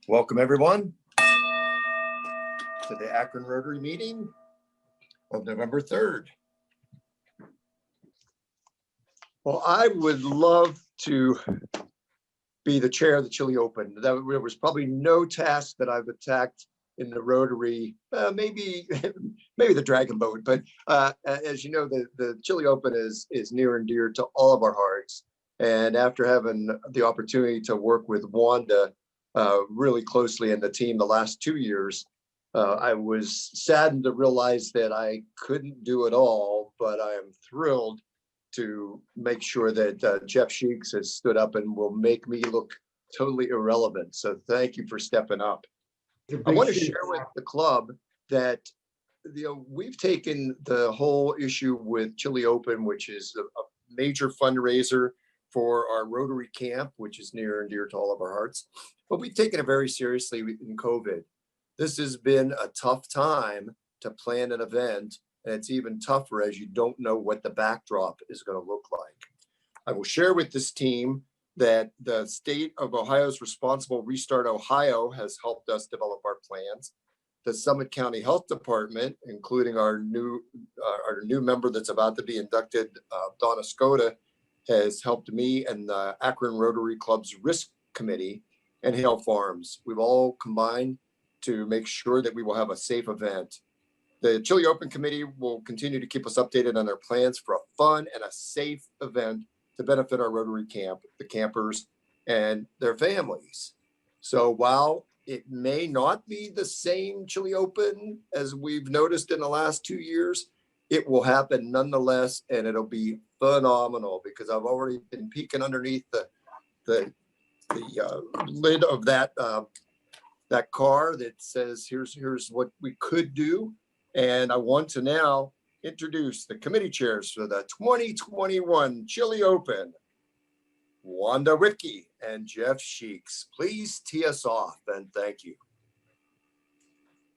Welcome everyone to the Akron Rotary meeting of November 3rd. Well, I would love to be the chair of the Chili Open. There was probably no task that I've attacked in the Rotary, maybe the Dragon Boat, but as you know, the Chili Open is near and dear to all of our hearts. And after having the opportunity to work with Wanda really closely and the team the last 2 years, I was saddened to realize that I couldn't do it all, but I am thrilled to make sure that Jeff Sheeks has stood up and will make me look totally irrelevant. So thank you for stepping up. I want to share with the club that we've taken the whole issue with Chili Open, which is a major fundraiser for our Rotary camp, which is near and dear to all of our hearts. But we've taken it very seriously in COVID. This has been a tough time to plan an event, and it's even tougher as you don't know what the backdrop is going to look like. I will share with this team that the state of Ohio's Responsible Restart Ohio has helped us develop our plans. The Summit County Health Department, including our new member that's about to be inducted, Donna Skoda, has helped me and the Akron Rotary Club's Risk Committee and Hale Farms. We've all combined to make sure that we will have a safe event. The Chili Open Committee will continue to keep us updated on their plans for a fun and a safe event to benefit our Rotary camp, the campers, and their families. So while it may not be the same Chili Open as we've noticed in the last 2 years, it will happen nonetheless, and it'll be phenomenal because I've already been peeking underneath the lid of that car that says here's what we could do. And I want to now introduce the committee chairs for the 2021 Chili Open, Wanda Whitkey and Jeff Sheeks. Please tee us off, and thank you.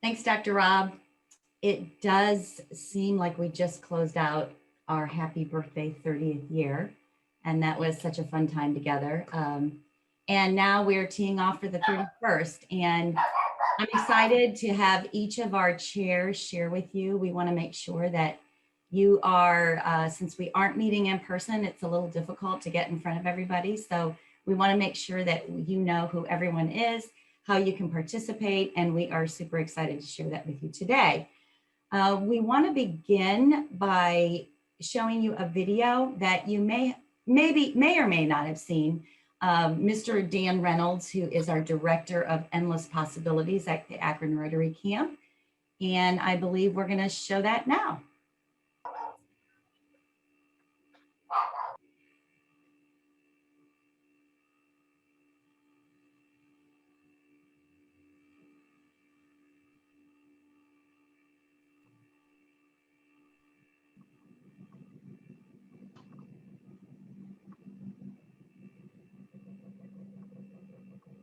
Thanks, Dr. Rob. It does seem like we just closed out our happy birthday 30th year, and that was such a fun time together. And now we're teeing off for the 31st, and I'm excited to have each of our chairs share with you. We want to make sure that you are, since we aren't meeting in person, it's a little difficult to get in front of everybody. So we want to make sure that you know who everyone is, how you can participate, and we are super excited to share that with you today. We want to begin by showing you a video that you may or may not have seen. Mr. Dan Reynolds, who is our Director of Endless Possibilities at the Akron Rotary Camp. And I believe we're going to show that now.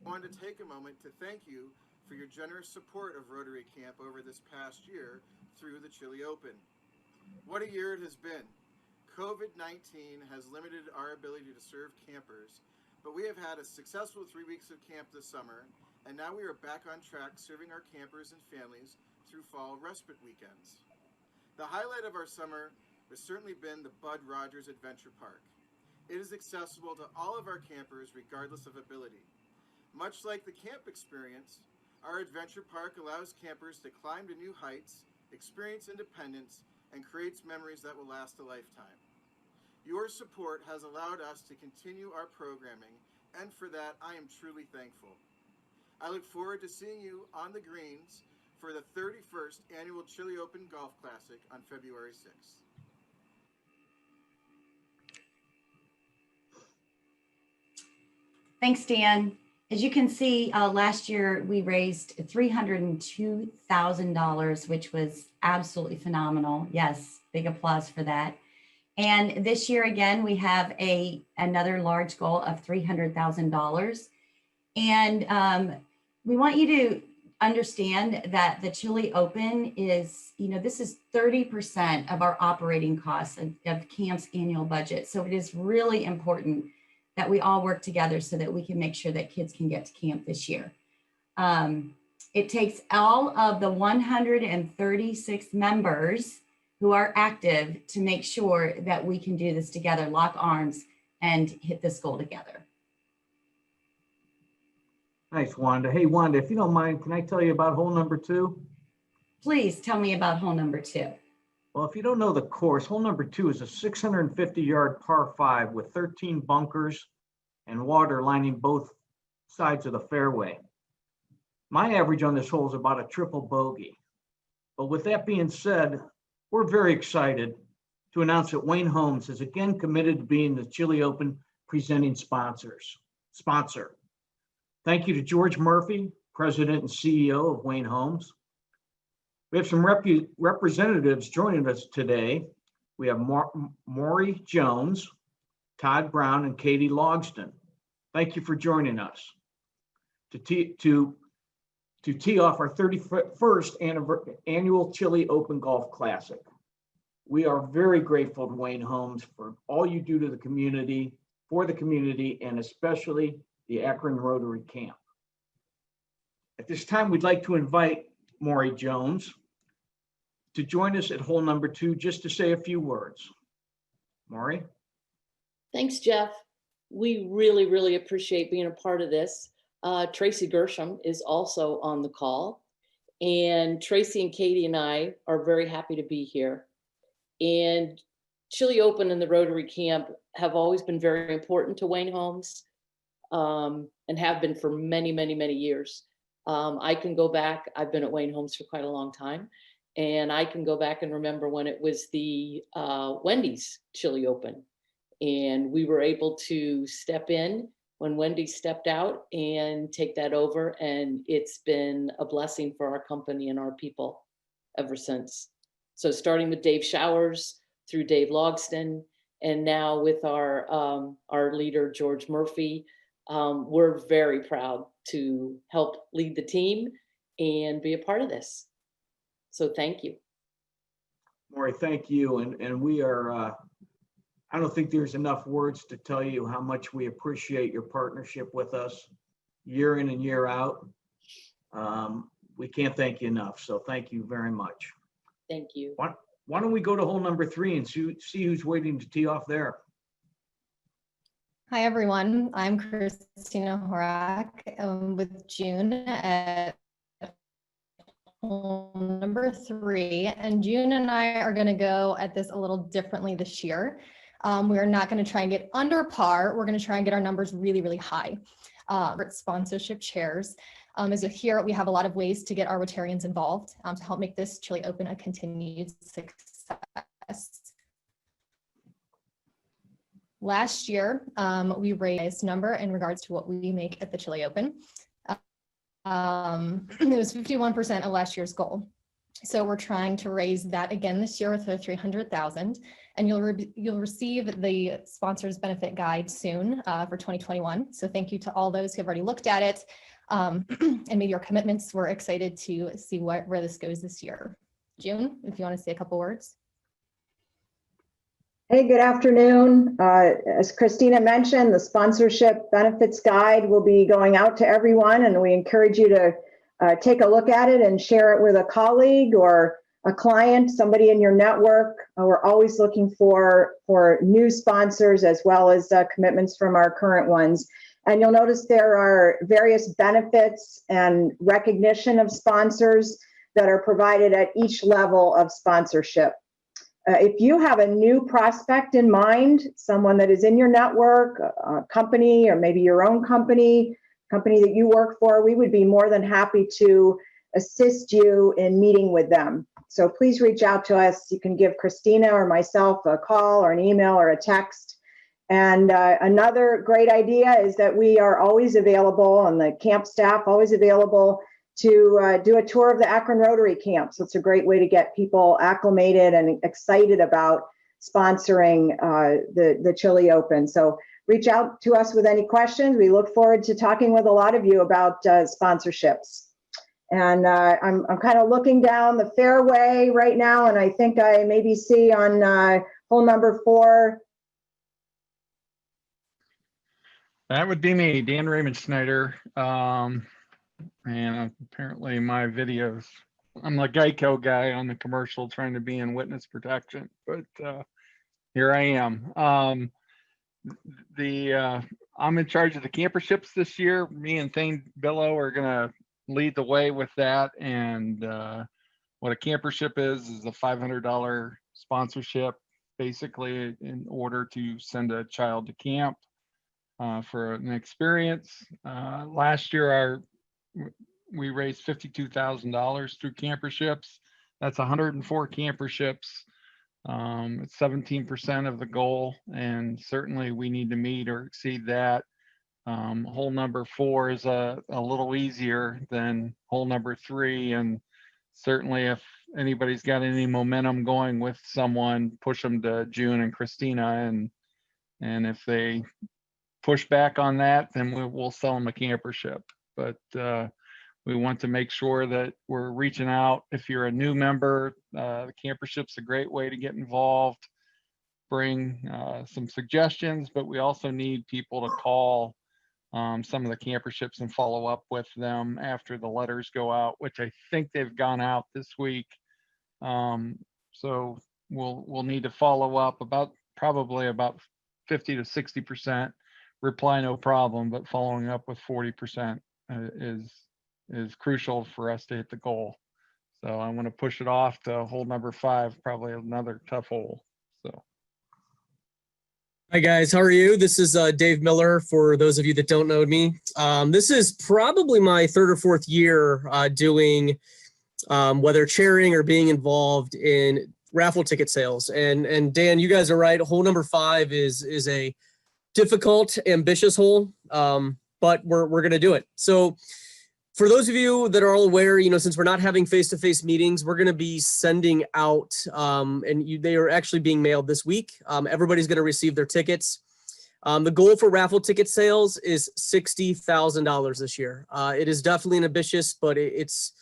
I wanted to take a moment to thank you for your generous support of Rotary Camp over this past year through the Chili Open. What a year it has been. COVID-19 has limited our ability to serve campers, but we have had a successful 3 weeks of camp this summer, and now we are back on track serving our campers and families through fall respite weekends. The highlight of our summer has certainly been the Bud Rogers Adventure Park. It is accessible to all of our campers regardless of ability. Much like the camp experience, our adventure park allows campers to climb to new heights, experience independence, and creates memories that will last a lifetime. Your support has allowed us to continue our programming, and for that, I am truly thankful. I look forward to seeing you on the greens for the 31st Annual Chili Open Golf Classic on February 6th. Thanks, Dan. As you can see, last year we raised $302,000, which was absolutely phenomenal. Yes, big applause for that. And this year, again, we have another large goal of $300,000. And we want you to understand that the Chili Open is, this is 30% of our operating costs of camp's annual budget. So it is really important that we all work together so that we can make sure that kids can get to camp this year. It takes all of the 136 members who are active to make sure that we can do this together, lock arms, and hit this goal together. Thanks, Wanda. Hey, Wanda, if you don't mind, can I tell you about hole number 2? Please tell me about hole number 2. Well, if you don't know the course, hole number 2 is a 650-yard par 5 with 13 bunkers and water lining both sides of the fairway. My average on this hole is about a triple bogey. But with that being said, we're very excited to announce that Wayne Homes is again committed to being the Chili Open presenting sponsor. Thank you to George Murphy, President and CEO of Wayne Homes. We have some representatives joining us today. We have Maury Jones, Todd Brown, and Katie Logston. Thank you for joining us to tee off our 31st annual Chili Open Golf Classic. We are very grateful to Wayne Homes for all you do to the community, for the community, and especially the Akron Rotary Camp. At this time, we'd like to invite Maury Jones to join us at hole number 2, just to say a few words. Maury? Thanks, Jeff. We really, really appreciate being a part of this. Tracy Gershom is also on the call, and Tracy and Katie and I are very happy to be here. And Chili Open and the Rotary Camp have always been very important to Wayne Homes, and have been for many, many, many years. I can go back, I've been at Wayne Homes for quite a long time, and I can go back and remember when it was the Wendy's Chili Open, and we were able to step in when Wendy stepped out and take that over, and it's been a blessing for our company and our people ever since. So starting with Dave Showers, through Dave Logston, and now with our leader, George Murphy, we're very proud to help lead the team and be a part of this. So thank you. Maury, thank you. And we are, I don't think there's enough words to tell you how much we appreciate your partnership with us year in and year out. We can't thank you enough. So thank you very much. Thank you. Why don't we go to hole number 3 and see who's waiting to tee off there? Hi, everyone. I'm Christina Horak with June at hole number 3. And June and I are going to go at this a little differently this year. We're not going to try and get under par. We're going to try and get our numbers really, really high. Sponsorship chairs. As you hear, we have a lot of ways to get our Rotarians involved to help make this Chili Open a continued success. Last year, we raised a number in regards to what we make at the Chili Open. It was 51% of last year's goal. So we're trying to raise that again this year with $300,000, and you'll receive the sponsors benefit guide soon for 2021. So thank you to all those who have already looked at it and made your commitments. We're excited to see where this goes this year. June, if you want to say a couple words. Hey, good afternoon. As Christina mentioned, the sponsorship benefits guide will be going out to everyone, and we encourage you to take a look at it and share it with a colleague or a client, somebody in your network. We're always looking for new sponsors as well as commitments from our current ones. And you'll notice there are various benefits and recognition of sponsors that are provided at each level of sponsorship. If you have a new prospect in mind, someone that is in your network, a company, or maybe your own company that you work for, we would be more than happy to assist you in meeting with them. So please reach out to us. You can give Christina or myself a call or an email or a text. And another great idea is that we are always available, and the camp staff always available to do a tour of the Akron Rotary Camp. So it's a great way to get people acclimated and excited about sponsoring the Chili Open. So reach out to us with any questions. We look forward to talking with a lot of you about sponsorships. And I'm kind of looking down the fairway right now, and I think I maybe see on hole number 4. That would be me, Dan Raymond Snyder. and apparently my videos, I'm the Geico guy on the commercial trying to be in witness protection, but here I am. I'm in charge of the camper ships this year. Me and Thane Billow are gonna lead the way with that. And what a camper ship is a $500 sponsorship, basically in order to send a child to camp for an experience. Last year, we raised $52,000 through camper ships. That's 104 camper ships. It's 17% of the goal, and certainly we need to meet or exceed that. Hole number 4 is a little easier than hole number 3, and certainly if anybody's got any momentum going with someone, push them to June and Christina, and if they push back on that, then we'll sell them a camper ship. But we want to make sure that we're reaching out. If you're a new member, the camper ship's a great way to get involved, bring some suggestions, but we also need people to call some of the camper ships and follow up with them after the letters go out, which I think they've gone out this week. So we'll need to follow up probably about 50 to 60%. Reply no problem, but following up with 40% is crucial for us to hit the goal. So I want to push it off to hole number 5, probably another tough hole. So. Hi guys, how are you? This is Dave Miller, for those of you that don't know me. This is probably my 3rd or 4th year doing whether chairing or being involved in raffle ticket sales. And Dan, you guys are right. Hole number 5 is a difficult, ambitious hole, but we're going to do it. So for those of you that are all aware, since we're not having face-to-face meetings, we're going to be sending out, they are actually being mailed this week. Everybody's going to receive their tickets. The goal for raffle ticket sales is $60,000 this year. It is definitely an ambitious, but it's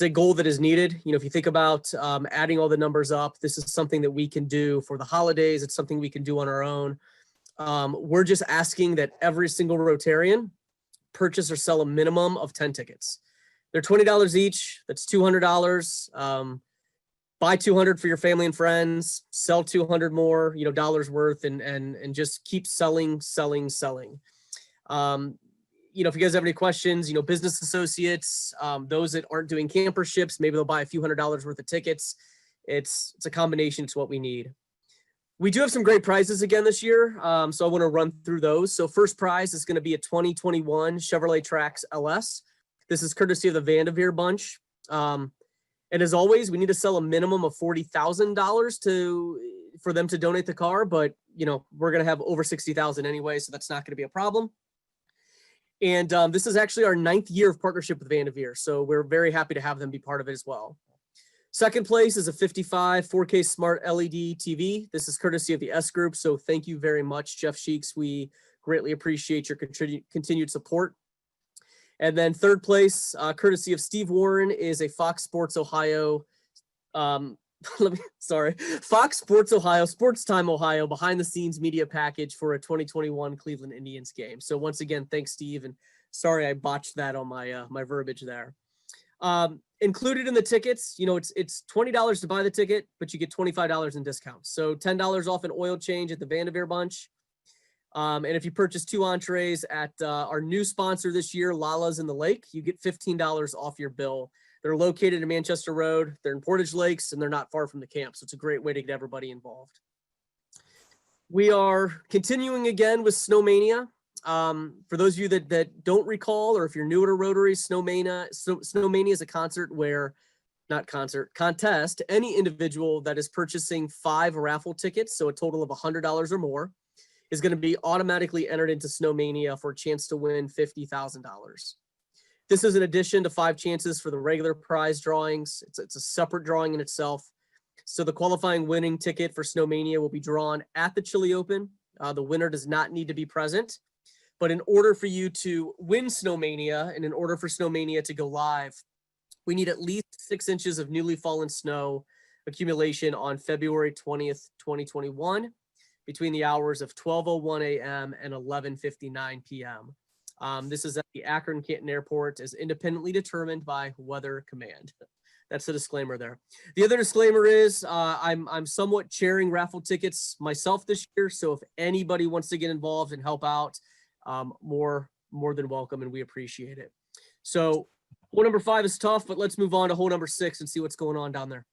a goal that is needed. If you think about adding all the numbers up, this is something that we can do for the holidays. It's something we can do on our own. We're just asking that every single Rotarian purchase or sell a minimum of 10 tickets. They're $20 each. That's $200. Buy 200 for your family and friends, sell 200 more, dollars worth, and just keep selling. If you guys have any questions, business associates, those that aren't doing camper ships, maybe they'll buy a few $100s worth of tickets. It's a combination. It's what we need. We do have some great prizes again this year, so I want to run through those. So first prize is going to be a 2021 Chevrolet Trax LS. This is courtesy of the Vanderveer bunch. And as always, we need to sell a minimum of $40,000 for them to donate the car, but we're going to have over 60,000 anyway, so that's not going to be a problem. And this is actually our 9th year of partnership with Vanderveer, so we're very happy to have them be part of it as well. Second place is a 55 4K Smart LED TV. This is courtesy of the S Group, so thank you very much, Jeff Sheeks. We greatly appreciate your continued support. And then third place, courtesy of Steve Warren, is a Fox Sports Ohio, Fox Sports Ohio, Sports Time Ohio, behind the scenes media package for a 2021 Cleveland Indians game. So once again, thanks, Steve, and sorry I botched that on my my verbiage there. Included in the tickets, it's $20 to buy the ticket, but you get $25 in discounts. So $10 off an oil change at the Vanderveer bunch. And if you purchase 2 entrees at our new sponsor this year, Lala's in the Lake, you get $15 off your bill. They're located in Manchester Road. They're in Portage Lakes, and they're not far from the camp. So it's a great way to get everybody involved. We are continuing again with Snowmania. For those of you that don't recall, or if you're new to Rotary, Snowmania is a contest. Any individual that is purchasing 5 raffle tickets, so a total of $100 or more, is going to be automatically entered into Snowmania for a chance to win $50,000. This is in addition to 5 chances for the regular prize drawings. It's a separate drawing in itself. So the qualifying winning ticket for Snowmania will be drawn at the Chili Open. The winner does not need to be present. But in order for you to win Snowmania and in order for Snowmania to go live, we need at least 6 inches of newly fallen snow accumulation on February 20th, 2021, between the hours of 12:01 a.m. and 11:59 p.m. This is at the Akron Canton Airport, is independently determined by Weather Command. That's the disclaimer there. The other disclaimer is I'm somewhat chairing raffle tickets myself this year. So if anybody wants to get involved and help out, more than welcome, and we appreciate it. So hole number 5 is tough, but let's move on to hole number 6 and see what's going on down there.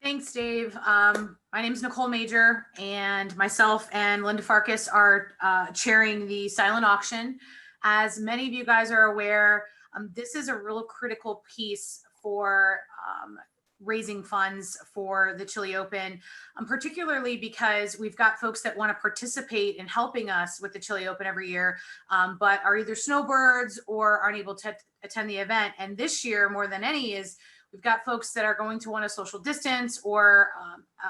Thanks, Dave. My name is Nicole Major, and myself and Linda Farkas are chairing the silent auction. As many of you guys are aware, this is a real critical piece for raising funds for the Chili Open, particularly because we've got folks that want to participate in helping us with the Chili Open every year, but are either snowbirds or aren't able to attend the event. And this year, more than any, is we've got folks that are going to want to social distance or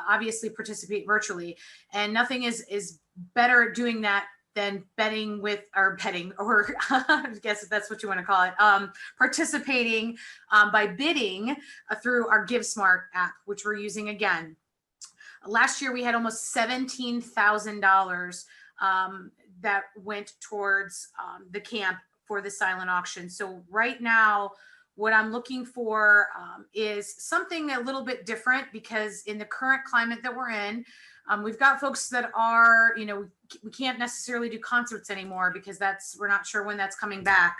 obviously participate virtually. And nothing is better at doing that than betting with, or betting, or I guess if that's what you want to call it, participating by bidding through our GiveSmart app, which we're using again. Last year, we had almost $17,000 that went towards the camp for the silent auction. So right now, what I'm looking for is something a little bit different, because in the current climate that we're in, we've got folks that are, we can't necessarily do concerts anymore because we're not sure when that's coming back.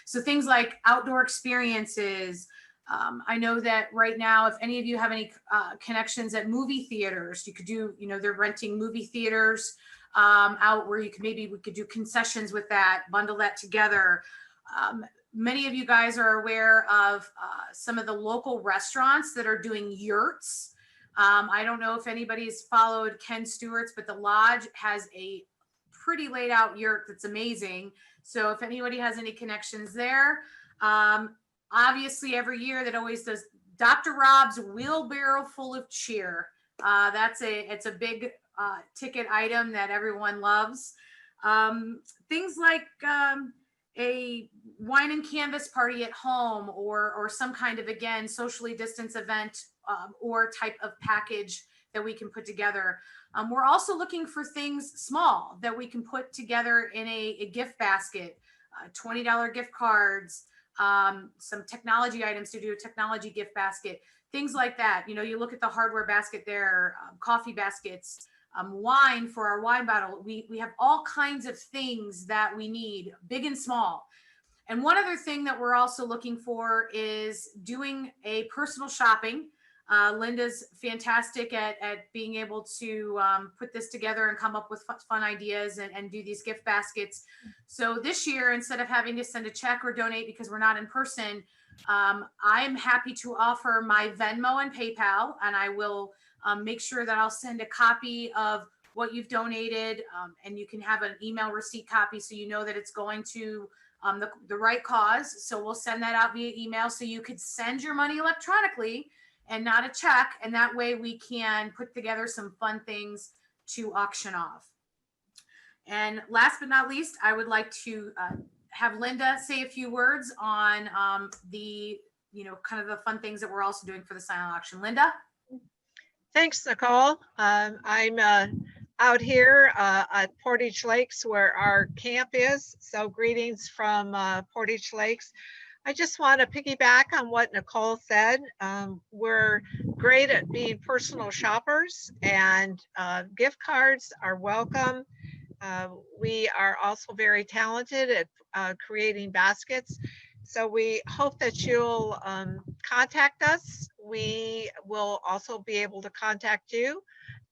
So things like outdoor experiences. I know that right now, if any of you have any connections at movie theaters, you could do, they're renting movie theaters out where we could do concessions with that, bundle that together. Many of you guys are aware of some of the local restaurants that are doing yurts. I don't know if anybody's followed Ken Stewart's, but the Lodge has a pretty laid out yurt that's amazing. So if anybody has any connections there, obviously every year that always does Dr. Rob's Wheelbarrow Full of Cheer. It's a big ticket item that everyone loves. Things like a wine and canvas party at home, or some kind of, again, socially distanced event or type of package that we can put together. We're also looking for things small that we can put together in a gift basket, $20 gift cards, some technology items to do a technology gift basket, things like that. You look at the hardware basket there, coffee baskets, wine for our wine bottle. We have all kinds of things that we need, big and small. And one other thing that we're also looking for is doing a personal shopping. Linda's fantastic at being able to put this together and come up with fun ideas and do these gift baskets. So this year, instead of having to send a check or donate because we're not in person, I'm happy to offer my Venmo and PayPal, and I will make sure that I'll send a copy of what you've donated, and you can have an email receipt copy so you know that it's going to the right cause. So we'll send that out via email so you could send your money electronically and not a check. And that way we can put together some fun things to auction off. And last but not least, I would like to have Linda say a few words on the, kind of the fun things that we're also doing for the silent auction. Linda? Thanks, Nicole. I'm out here at Portage Lakes where our camp is. So greetings from Portage Lakes. I just want to piggyback on what Nicole said. We're great at being personal shoppers, and gift cards are welcome. We are also very talented at creating baskets. So we hope that you'll contact us. We will also be able to contact you.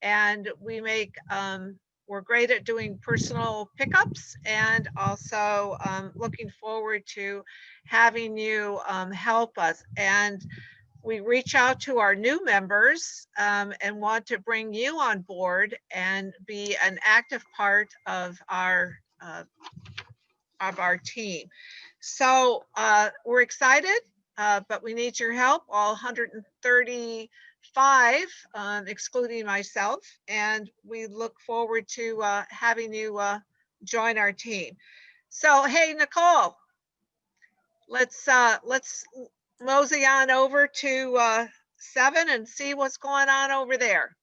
And we're great at doing personal pickups, and also looking forward to having you help us. And we reach out to our new members and want to bring you on board and be an active part of our team. So we're excited, but we need your help, all 135, excluding myself, and we look forward to having you join our team. So, hey, Nicole, let's mosey on over to 7 and see what's going on over there.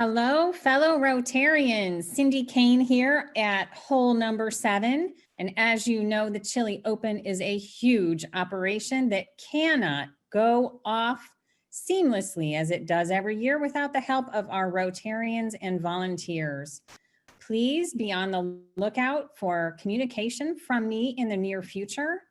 Hello, fellow Rotarians. Cindy Kane here at hole number 7. And as you know, the Chili Open is a huge operation that cannot go off seamlessly as it does every year without the help of our Rotarians and volunteers. Please be on the lookout for communication from me in the near future.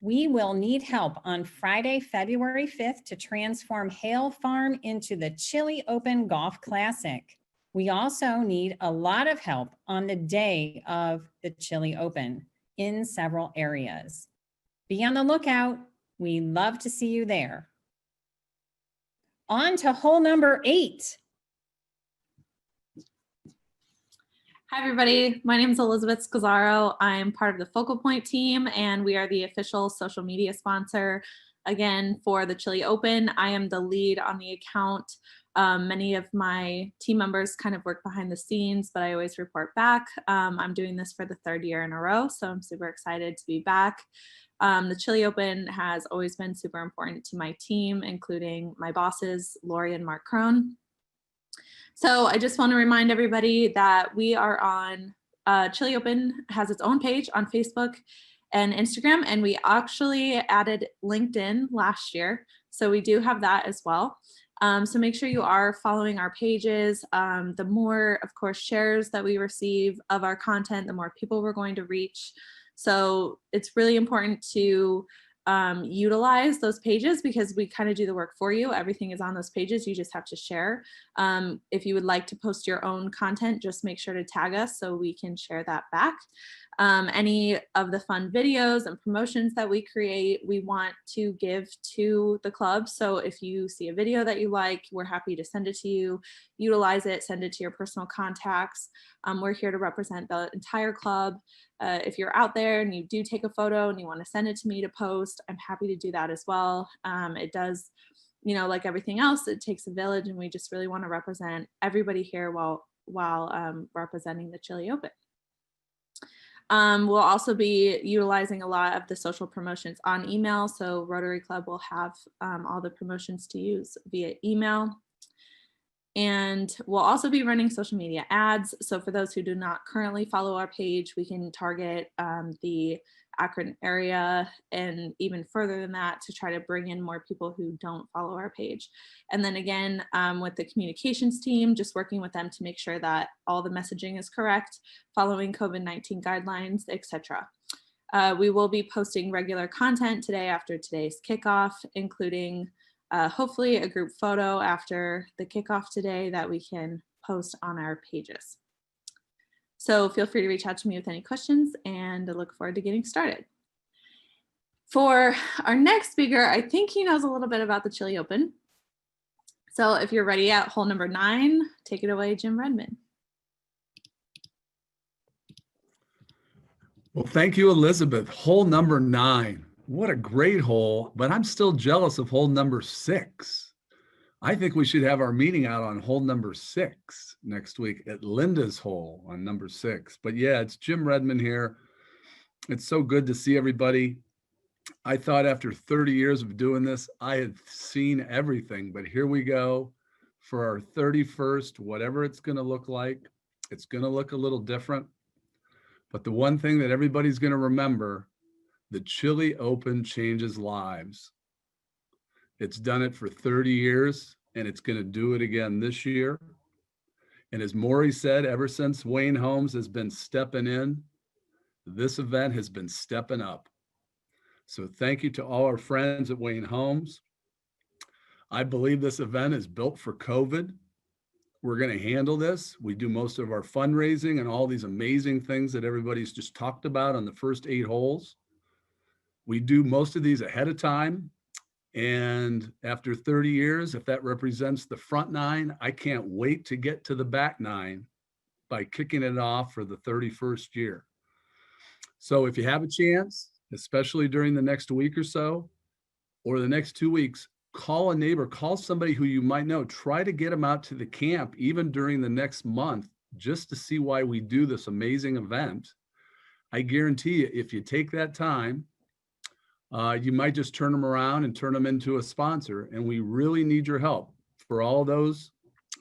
We will need help on Friday, February 5th to transform Hale Farm into the Chili Open Golf Classic. We also need a lot of help on the day of the Chili Open in several areas. Be on the lookout. We love to see you there. On to hole number 8. Hi, everybody. My name is Elizabeth Scazzaro. I'm part of the Focal Point team, and we are the official social media sponsor, again, for the Chili Open. I am the lead on the account. Many of my team members kind of work behind the scenes, but I always report back. I'm doing this for the 3rd year in a row, so I'm super excited to be back. The Chili Open has always been super important to my team, including my bosses, Lori and Mark Crone. So I just want to remind everybody that we are on, Chili Open has its own page on Facebook and Instagram, and we actually added LinkedIn last year. So we do have that as well. So make sure you are following our pages. The more, of course, shares that we receive of our content, the more people we're going to reach. So it's really important to utilize those pages because we kind of do the work for you. Everything is on those pages. You just have to share. If you would like to post your own content, just make sure to tag us so we can share that back. Any of the fun videos and promotions that we create, we want to give to the club. So if you see a video that you like, we're happy to send it to you, utilize it, send it to your personal contacts. We're here to represent the entire club. If you're out there and you do take a photo and you want to send it to me to post, I'm happy to do that as well. It does, you know, like everything else, it takes a village, and we just really want to represent everybody here while representing the Chili Open. We'll also be utilizing a lot of the social promotions on email. So Rotary Club will have all the promotions to use via email. And we'll also be running social media ads. So for those who do not currently follow our page, we can target the Akron area and even further than that to try to bring in more people who don't follow our page. And then again, with the communications team, just working with them to make sure that all the messaging is correct, following COVID-19 guidelines, etc. We will be posting regular content today after today's kickoff, including hopefully a group photo after the kickoff today that we can post on our pages. So feel free to reach out to me with any questions, and I look forward to getting started. For our next speaker, I think he knows a little bit about the Chili Open. So if you're ready at hole number 9, take it away, Jim Redmond. Well, thank you, Elizabeth. Hole number 9. What a great hole, but I'm still jealous of hole number 6. I think we should have our meeting out on hole number 6 next week at Linda's hole on number 6. But yeah, it's Jim Redmond here. It's so good to see everybody. I thought after 30 years of doing this, I had seen everything, but here we go for our 31st, whatever it's going to look like. It's going to look a little different. But the one thing that everybody's going to remember, the Chili Open changes lives. It's done it for 30 years, and it's going to do it again this year. And as Maury said, ever since Wayne Holmes has been stepping in, this event has been stepping up. So thank you to all our friends at Wayne Holmes. I believe this event is built for COVID. We're going to handle this. We do most of our fundraising and all these amazing things that everybody's just talked about on the first 8 holes. We do most of these ahead of time. And after 30 years, if that represents the front 9, I can't wait to get to the back 9 by kicking it off for the 31st year. So if you have a chance, especially during the next week or so, or the next 2 weeks, call a neighbor, call somebody who you might know, try to get them out to the camp, even during the next month, just to see why we do this amazing event. I guarantee you, if you take that time, you might just turn them around and turn them into a sponsor. And we really need your help. For all those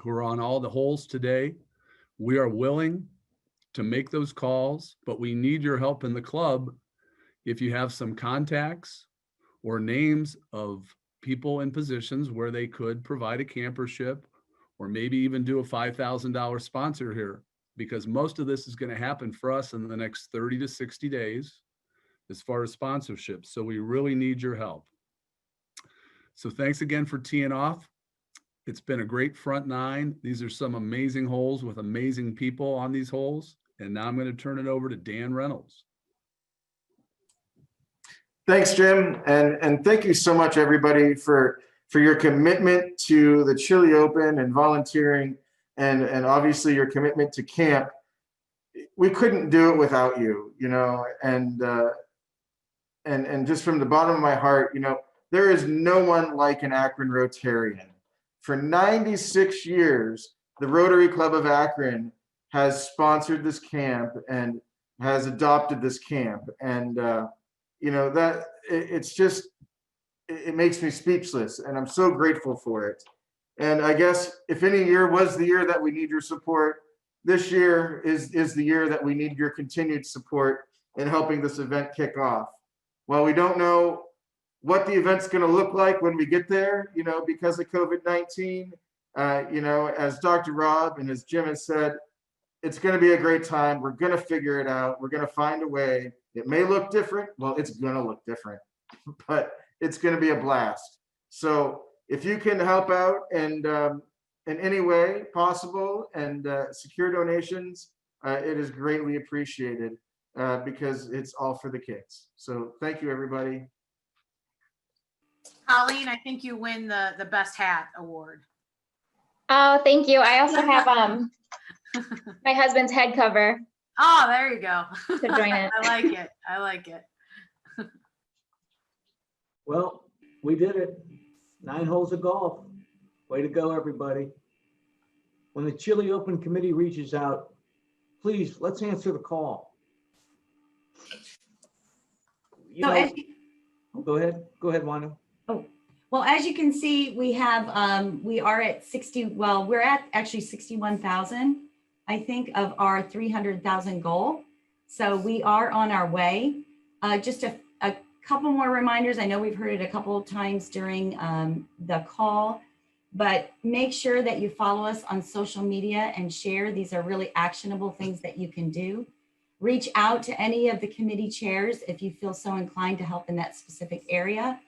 who are on all the holes today. We are willing to make those calls, but we need your help in the club. If you have some contacts or names of people in positions where they could provide a campership, or maybe even do a $5,000 sponsor here, because most of this is going to happen for us in the next 30 to 60 days as far as sponsorship. So we really need your help. So thanks again for teeing off. It's been a great front nine. These are some amazing holes with amazing people on these holes. And now I'm going to turn it over to Dan Reynolds. Thanks, Jim. And thank you so much, everybody, for your commitment to the Chili Open and volunteering, and obviously your commitment to camp. We couldn't do it without you, you know, and just from the bottom of my heart, you know, there is no one like an Akron Rotarian. For 96 years, the Rotary Club of Akron has sponsored this camp and has adopted this camp. And, you know, that it's just, it makes me speechless, and I'm so grateful for it. And I guess if any year was the year that we need your support, this year is the year that we need your continued support in helping this event kick off. While we don't know what the event's going to look like when we get there, you know, because of COVID-19, you know, as Dr. Rob and as Jim has said, it's going to be a great time. We're going to figure it out. We're going to find a way. It may look different. Well, it's going to look different, but it's going to be a blast. So if you can help out and in any way possible and secure donations, it is greatly appreciated because it's all for the kids. So thank you, everybody. Colleen, I think you win the best hat award. Oh, thank you. I also have my husband's head cover. Oh, there you go. To join it. I like it. I like it. Well, we did it. 9 holes of golf. Way to go, everybody. When the Chili Open Committee reaches out, please, let's answer the call. You know, go ahead. Go ahead, Wanda. Oh, well, as you can see, we have, we are at 60, well, we're at actually 61,000, I think, of our 300,000 goal. So we are on our way. Just a couple more reminders. I know we've heard it a couple of times during the call, but make sure that you follow us on social media and share. These are really actionable things that you can do. Reach out to any of the committee chairs if you feel so inclined to help in that specific area.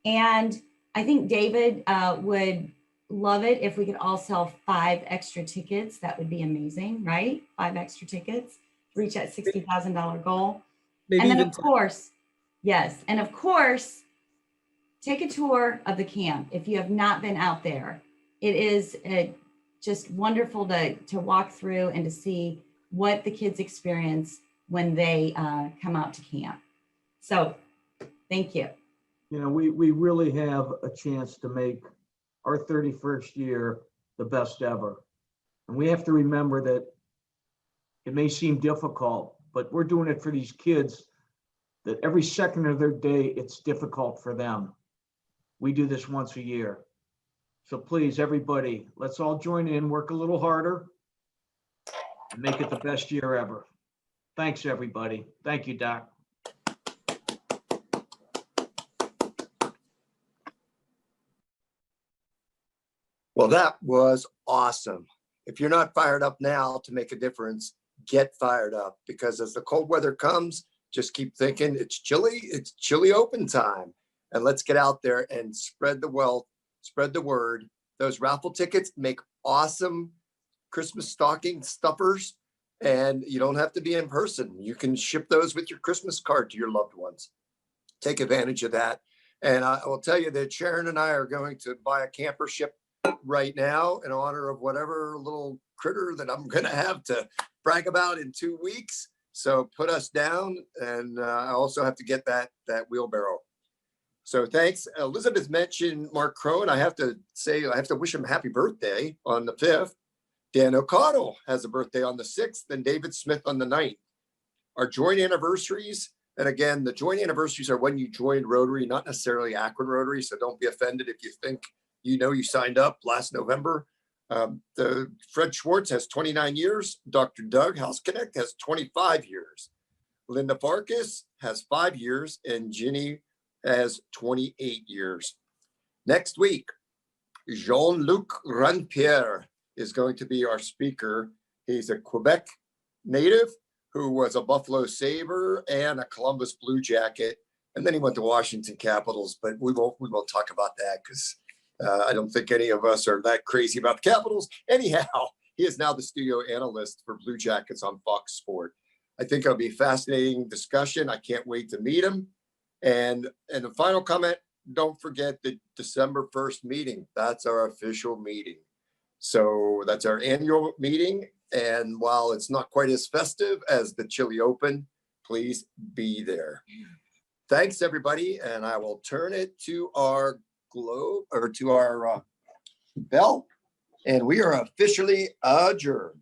And I think David would love it if we could all sell 5 extra tickets. That would be amazing, right? 5 extra tickets, reach that $60,000 goal. Maybe and then even of course, yes. And of course, take a tour of the camp. If you have not been out there, it is just wonderful to walk through and to see what the kids experience when they come out to camp. So thank you. You know, we really have a chance to make our 31st year the best ever. And we have to remember that it may seem difficult, but we're doing it for these kids that every second of their day, it's difficult for them. We do this once a year. So please, everybody, let's all join in, work a little harder, and make it the best year ever. Thanks, everybody. Thank you, Doc. Well, that was awesome. If you're not fired up now to make a difference, get fired up, because as the cold weather comes, just keep thinking it's Chili Open time. And let's get out there and spread the wealth, spread the word. Those raffle tickets make awesome Christmas stocking stuffers, and you don't have to be in person. You can ship those with your Christmas card to your loved ones. Take advantage of that. And I will tell you that Sharon and I are going to buy a camper ship right now in honor of whatever little critter that I'm going to have to brag about in 2 weeks. So put us down, and I also have to get that wheelbarrow. So thanks. Elizabeth mentioned Mark Crone. I have to say, I have to wish him happy birthday on the 5th. Dan O'Connell has a birthday on the 6th, and David Smith on the 9th. Our joint anniversaries, and again, the joint anniversaries are when you joined Rotary, not necessarily Akron Rotary, so don't be offended if you think you signed up last November. Fred Schwartz has 29 years. Dr. Doug Houseconnect has 25 years. Linda Farkas has 5 years, and Ginny has 28 years. Next week, Jean-Luc Ranpierre is going to be our speaker. He's a Quebec native who was a Buffalo Sabre and a Columbus Blue Jacket. And then he went to Washington Capitals, but we won't talk about that because I don't think any of us are that crazy about the Capitals. Anyhow, he is now the studio analyst for Blue Jackets on Fox Sport. I think it'll be a fascinating discussion. I can't wait to meet him. And the final comment, don't forget the December 1st meeting. That's our official meeting. So that's our annual meeting. And while it's not quite as festive as the Chili Open, please be there. Thanks, everybody. And I will turn it to our globe or to our bell. And we are officially adjourned.